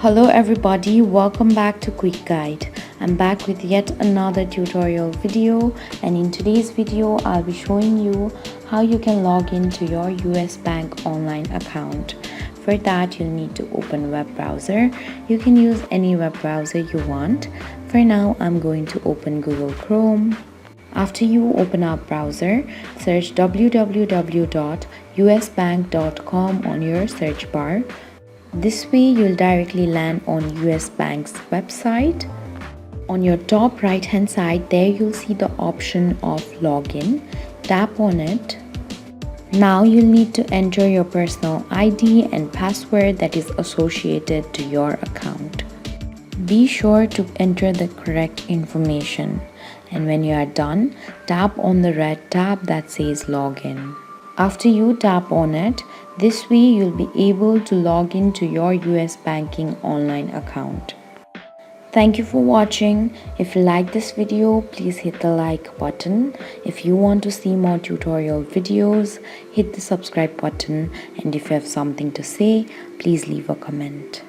Hello everybody, welcome back to Quick Guide. I'm back with yet another tutorial video, and in today's video I'll be showing you how you can log into your US Bank online account. For that you'll need to open a web browser. You can use any web browser you want. For now I'm going to open Google Chrome. After you open our browser, search www.usbank.com on your search bar. This way you'll directly land on US Bank's website. On your top right hand side there you'll see the option of login. Tap on it. Now you'll need to enter your personal ID and password that is associated to your account. Be sure to enter the correct information, and when you are done, tap on the red tab that says login. After you tap on it, this way you'll be able to log into your US banking online account. Thank you for watching. If you like this video, please hit the like button. If you want to see more tutorial videos, hit the subscribe button, and if you have something to say, please leave a comment.